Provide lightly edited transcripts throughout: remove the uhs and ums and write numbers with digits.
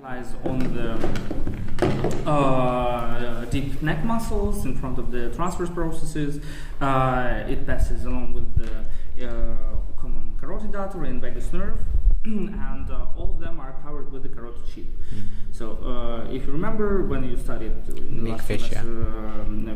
lies on the deep neck muscles in front of the transverse processes. It passes along with the common carotid artery and vagus nerve, and all of them are covered with the carotid sheath. So, if you remember when you studied Neck fascia.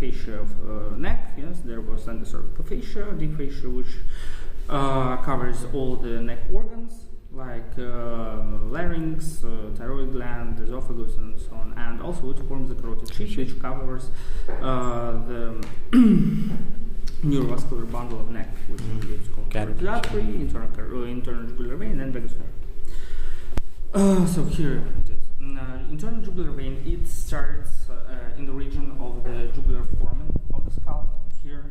Fascia of neck, yes, there was endocervical fascia, deep fascia, which covers all the neck organs like larynx, thyroid gland, esophagus, and so on, and also it forms the carotid sheath, which covers the neurovascular bundle of neck, which is called carotid artery, internal jugular vein, and vagus nerve. So here it is. Internal jugular vein, it starts in the region of the jugular foramen of the skull, here.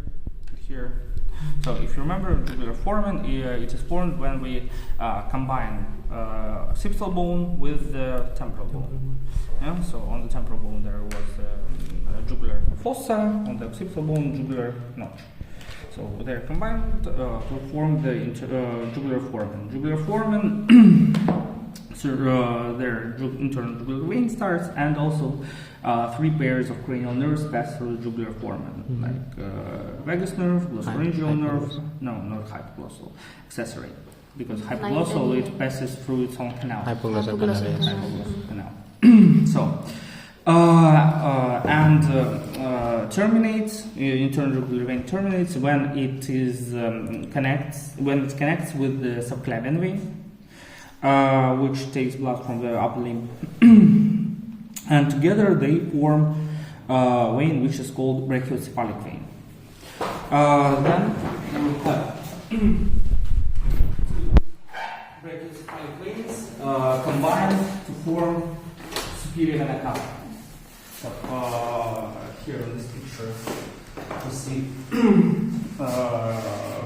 So if you remember jugular foramen, it is formed when we combine occipital bone with the temporal bone. Yeah? So on the temporal bone there was jugular fossa, on the occipital bone jugular notch. So they're combined to form the jugular foramen. Jugular foramen, their internal jugular vein starts, and also 3 pairs of cranial nerves pass through the jugular foramen, like vagus nerve, glossopharyngeal nerve. No, not hypoglossal, accessory, because hypoglossal it passes through its own canal. Hypoglossal Canal. So. Terminates, internal jugular vein terminates when it is connects with the subclavian vein, which takes blood from the upper limb, and together they form a vein which is called brachiocephalic vein. Then we will have brachiocephalic veins combined to form superior vena cava. So here in this picture we see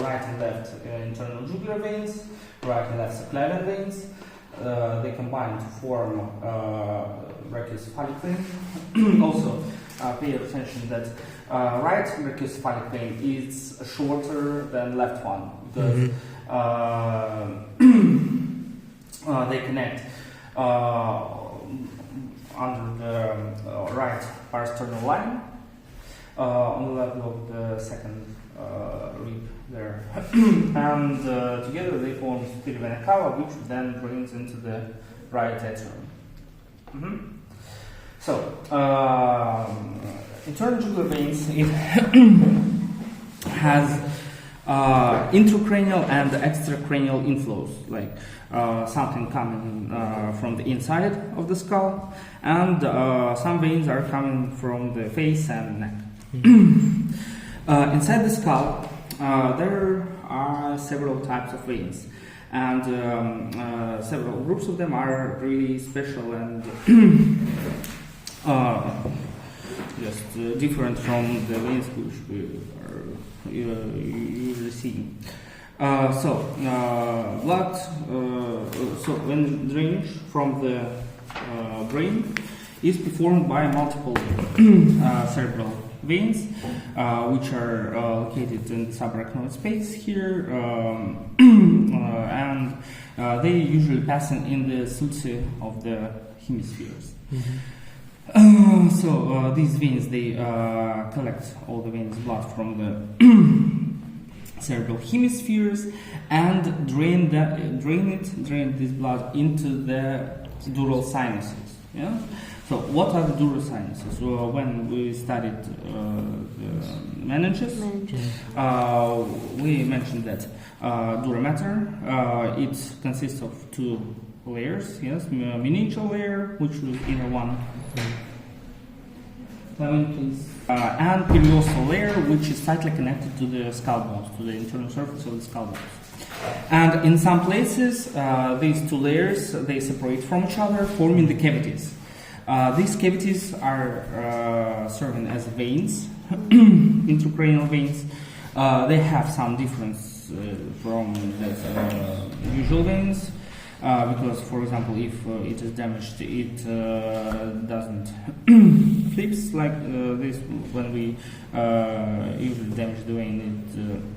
right and left internal jugular veins, right and left subclavian veins. They combine to form brachiocephalic vein. Also, pay attention that right brachiocephalic vein is shorter than left one because they connect under the right parasternal line on the level of the second rib there, and together they form superior vena cava, which then drains into the right atrium. So, internal jugular veins, it has intracranial and extracranial inflows, like something coming from the inside of the skull, and some veins are coming from the face and neck. Inside the skull, there are several types of veins, and several groups of them are really special and just different from the veins which we are usually seeing. Blood, so when drainage from the brain is performed by multiple cerebral veins, which are located in the subarachnoid space here, and they usually pass in the sulci of the hemispheres. These veins, they collect all the veins blood from the cerebral hemispheres and drain this blood into the dural sinuses. Yeah. So what are the dural sinuses? When we studied the meninges, we mentioned that dura mater, it consists of 2 layers. Yes, meningeal layer, which is inner one. Please. And periostal layer, which is tightly connected to the skull bones, to the internal surface of the skull bones. And in some places, these 2 layers, they separate from each other, forming the cavities. These cavities are serving as veins, intracranial veins. They have some difference from the usual veins. Because, for example, if it is damaged, it doesn't flips like this. When we usually damage the vein,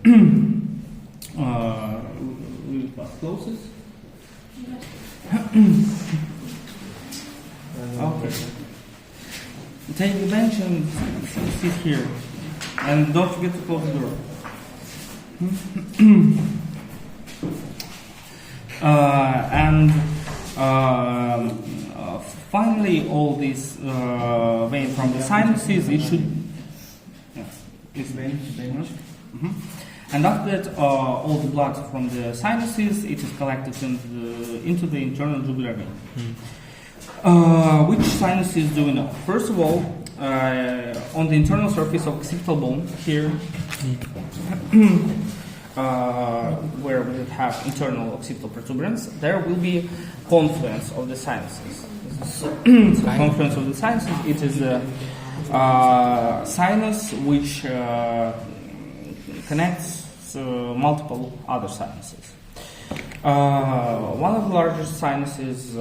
it really fast closes. Okay. Take the bench and sit here. And don't forget to close the door. Finally, all this vein from the sinuses, it should. This vein. And after that, all the blood from the sinuses, it is collected into the internal jugular vein. Which sinuses do we know? First of all, on the internal surface of occipital bone here, where we have internal occipital protuberance, there will be confluence of the sinuses. So confluence of the sinuses, it is a sinus which connects multiple other sinuses. One of the largest sinuses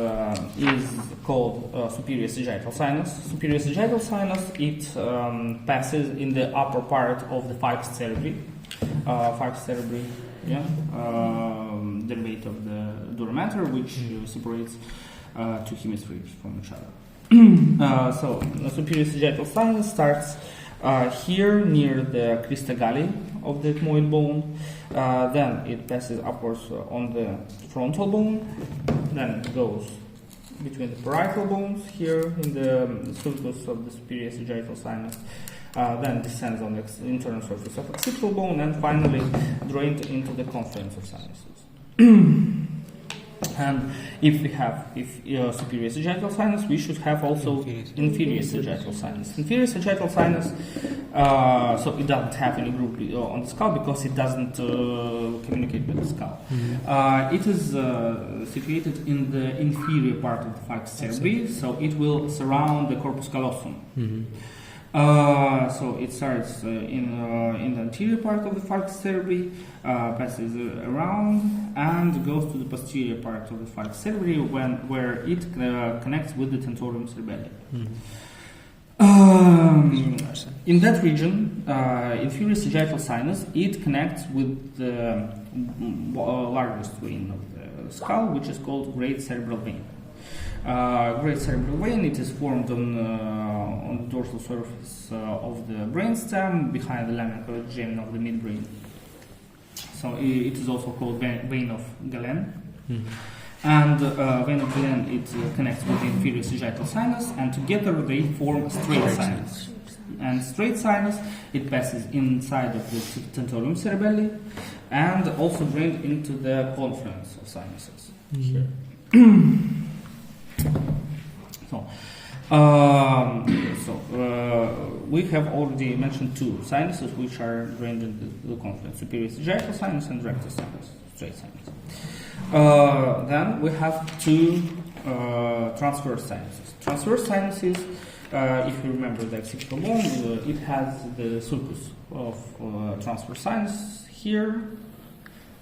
is called superior sagittal sinus. Superior sagittal sinus, it passes in the upper part of the falx cerebri. Falx cerebri, derivative of the dura mater, which separates two hemispheres from each other. So the superior sagittal sinus starts here near the crista galli of the ethmoid bone, then it passes upwards on the frontal bone, then it goes between the parietal bones here in the sulcus of the superior sagittal sinus, then descends on the internal surface of occipital bone, and finally drained into the confluence of sinuses. And if we have superior sagittal sinus, we should have also inferior sagittal sinus. Inferior sagittal sinus, so it doesn't have any group on the skull because it doesn't communicate with the skull. It is situated in the inferior part of the falx cerebri, so it will surround the corpus callosum. So it starts in the anterior part of the falx cerebri, passes around and goes to the posterior part of the falx cerebri where it connects with the tentorium cerebelli. In that region, inferior sagittal sinus, it connects with the largest vein of the skull, which is called great cerebral vein. Great cerebral vein, it is formed on the dorsal surface of the brainstem behind the lamina collegiana of the midbrain. So it is also called vein of Galen. And vein of Galen, it connects with the inferior sagittal sinus, and together they form a straight sinus. And straight sinus, it passes inside of the tentorium cerebelli and also drained into the confluence of sinuses here. We have already mentioned two sinuses which are drained into the confluence: superior sagittal sinus and rectus sinus, straight sinus. Then we have two transverse sinuses. Transverse sinuses, if you remember the occipital bone, it has the sulcus of transverse sinus here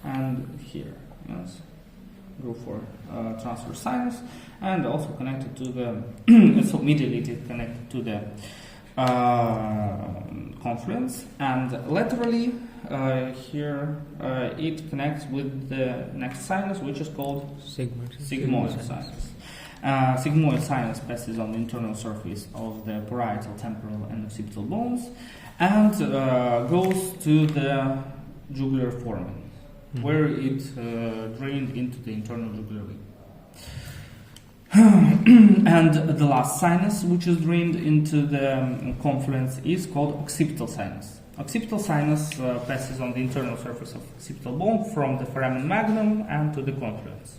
and here. Yes. Group for transverse sinus, and also connected to the so medially it is connected to the confluence, and laterally here it connects with the next sinus, which is called sigmoid sinus. Sigmoid sinus passes on the internal surface of the parietal, temporal, and occipital bones, and goes to the jugular foramen, where it drained into the internal jugular vein. And the last sinus which is drained into the confluence is called occipital sinus. Occipital sinus passes on the internal surface of occipital bone from the foramen magnum and to the confluence.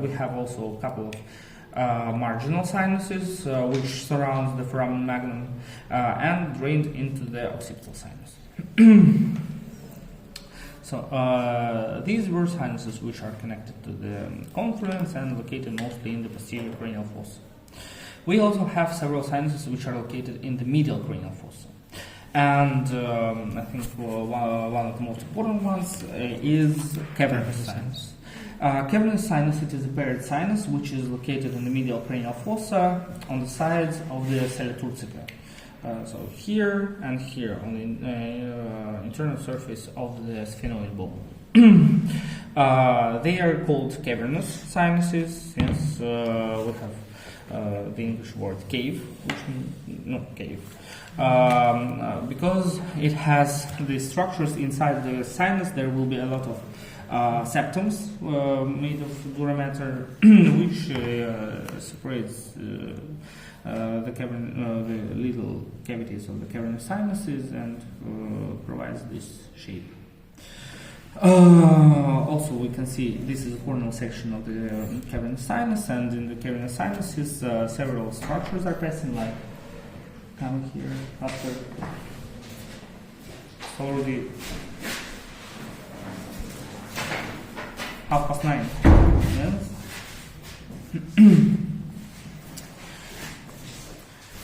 We have also a couple of marginal sinuses which surrounds the foramen magnum and drained into the occipital sinus. So these were sinuses which are connected to the confluence and located mostly in the posterior cranial fossa. We also have several sinuses which are located in the medial cranial fossa. And I think one of the most important ones is cavernous sinus. Cavernous sinus, it is a paired sinus which is located in the medial cranial fossa on the sides of the sella turcica. So here and here on the internal surface of the sphenoid bone. They are called cavernous sinuses, since we have the English word cave, which means, no, cave. Because it has the structures inside the sinus, there will be a lot of septums made of dura matter, which separates the little cavities of the cavernous sinuses and provides this shape. Also, we can see this is a coronal section of the cavernous sinus, and in the cavernous sinuses, several structures are passing, like coming here after. It's already 9:30. Yes.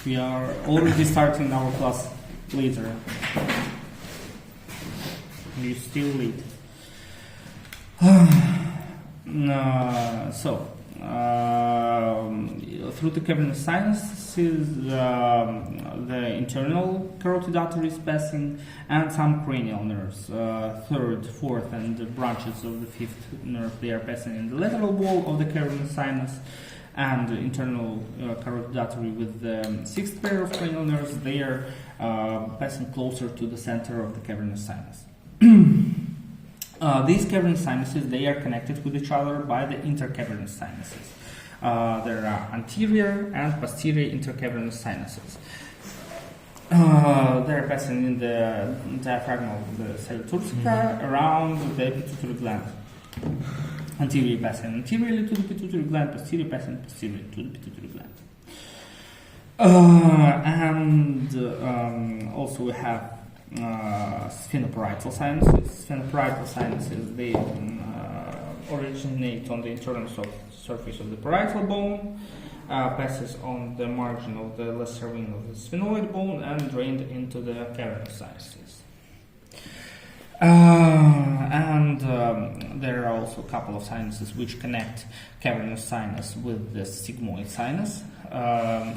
We are already starting our class later. We're still late. Through the cavernous sinuses, the internal carotid artery is passing, and some cranial nerves, third, fourth, and the branches of the fifth nerve, they are passing in the lateral wall of the cavernous sinus, and the internal carotid artery with the sixth pair of cranial nerves, they are passing closer to the center of the cavernous sinus. These cavernous sinuses, they are connected with each other by the intercavernous sinuses. There are anterior and posterior intercavernous sinuses. They are passing in the diaphragm of the cella turcica around the pituitary gland. Anterior passing anteriorly to the pituitary gland, posterior passing posteriorly to the pituitary gland. Also we have sphenoparietal sinuses. Sphenoparietal sinuses, they originate on the internal surface of the parietal bone, passes on the margin of the lesser wing of the sphenoid bone, and drained into the cavernous sinuses. There are also a couple of sinuses which connect cavernous sinus with the sigmoid sinus.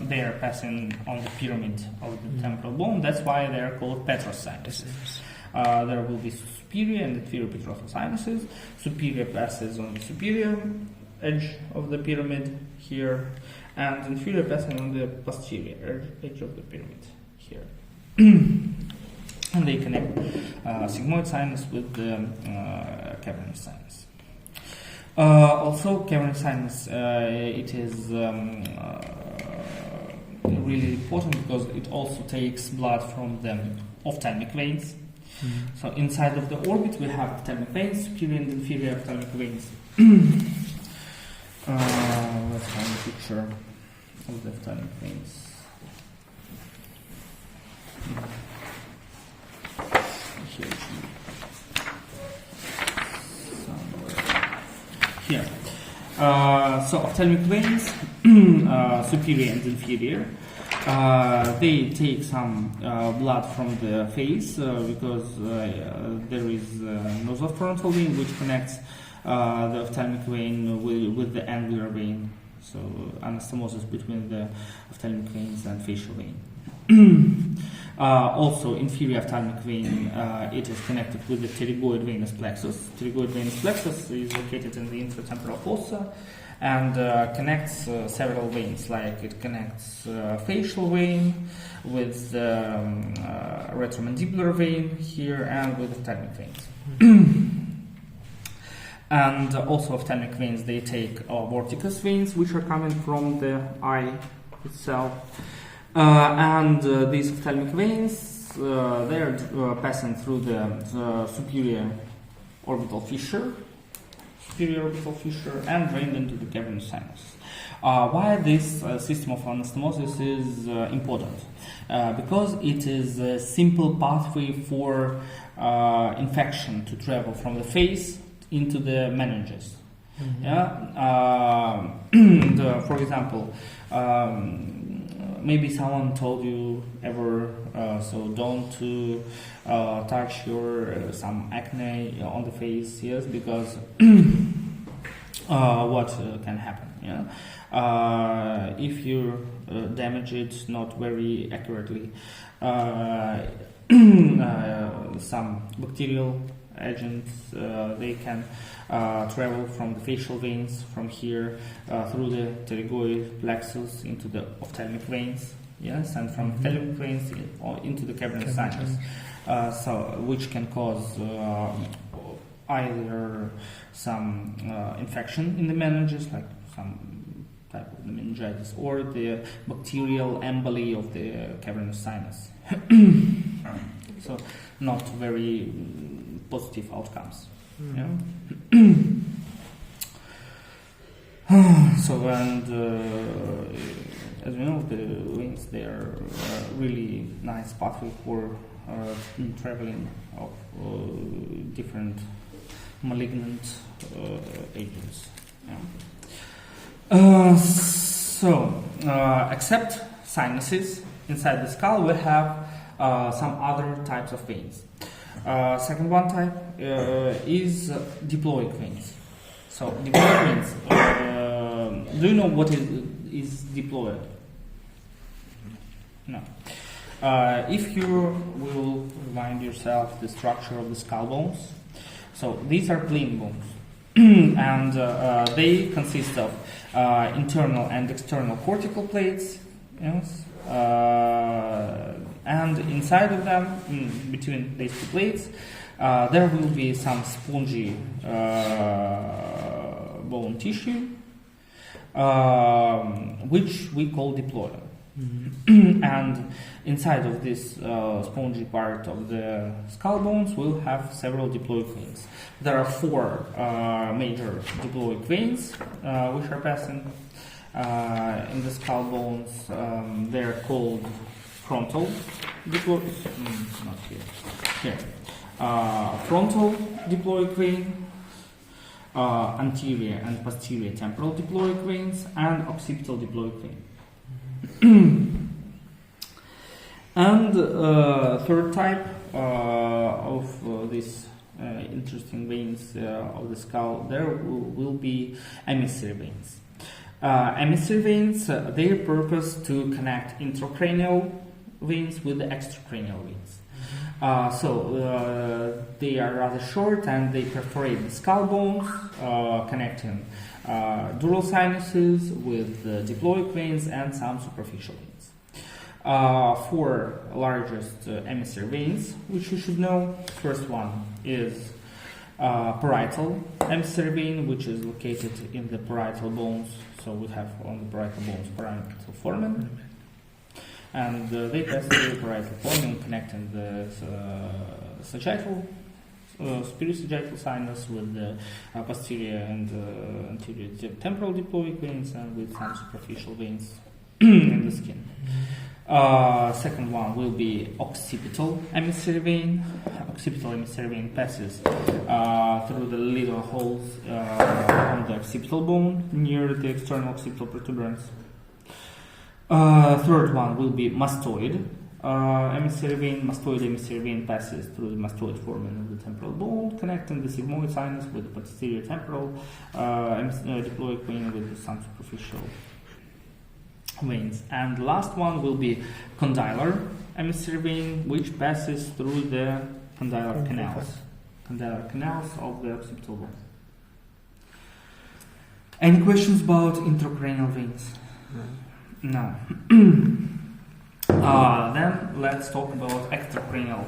They are passing on the pyramid of the temporal bone. That's why they are called petrosinuses. There will be superior and inferior petrosal sinuses. Superior passes on the superior edge of the pyramid here, and inferior passing on the posterior edge of the pyramid here. And they connect sigmoid sinus with the cavernous sinus. Also, cavernous sinus, it is really important because it also takes blood from the ophthalmic veins. So inside of the orbit we have ophthalmic veins, superior and inferior ophthalmic veins. Let's find a picture of the ophthalmic veins. Here. So ophthalmic veins, superior and inferior, they take some blood from the face because there is a nasofrontal vein which connects the ophthalmic vein with the angular vein. So anastomosis between the ophthalmic veins and facial vein. Also, inferior ophthalmic vein, it is connected with the pterygoid venous plexus. Pterygoid venous plexus is located in the infratemporal fossa and connects several veins, like it connects facial vein with retromandibular vein here and with ophthalmic veins. And also ophthalmic veins, they take vorticus veins, which are coming from the eye itself. These ophthalmic veins, they are passing through the superior orbital fissure, and drained into the cavernous sinus. Why this system of anastomosis is important? Because it is a simple pathway for infection to travel from the face into the meninges. For example, maybe someone told you ever, so don't touch your some acne on the face, yes, because what can happen? If you damage it not very accurately, some bacterial agents. They can travel from the facial veins from here through the pterygoid plexus into the ophthalmic veins. Yes, and from ophthalmic veins into the cavernous sinus, which can cause either some infection in the meninges, like some type of meningitis, or the bacterial emboli of the cavernous sinus. So, not very positive outcomes. Yeah? So, and as we know, the wings, they are really nice pathway for traveling of different malignant agents. Yeah. Except sinuses, inside the skull we have some other types of veins. Second one type is diploic veins. So diploic veins, do you know what is diploid? No. If you will remind yourself the structure of the skull bones, so these are plain bones, and they consist of internal and external cortical plates, yes, and inside of them, between these two plates, there will be some spongy bone tissue, which we call diploid. And inside of this spongy part of the skull bones, we'll have several diploid veins. There are 4 major diploid veins which are passing in the skull bones. They're called frontal diploid. Not here. Here. Frontal diploid vein, anterior and posterior temporal diploid veins, and occipital diploid vein. And third type of these interesting veins of the skull, there will be emissary veins. Emissary veins, their purpose to connect intracranial veins with the extracranial veins. They are rather short and they perforate the skull bones, connecting dural sinuses with the diploic veins and some superficial veins. 4 largest emissary veins, which you should know. First one is parietal emissary vein, which is located in the parietal bones. So we have on the parietal bones parietal foramen, and they pass through the parietal foramen, connecting the sagittal, superior sinus with the posterior and anterior temporal diploic veins, and with some superficial veins in the skin. Second one will be occipital emissary vein. Occipital emissary vein passes through the little holes on the occipital bone near the external occipital protuberance. Third one will be mastoid emissary vein. Mastoid emissary vein passes through the mastoid foramen of the temporal bone, connecting the sigmoid sinus with the posterior temporal diploic vein with some superficial veins. And the last one will be condylar emissary vein, which passes through the condylar canals of the occipital bone. Any questions about intracranial veins? No. Then let's talk about extracranial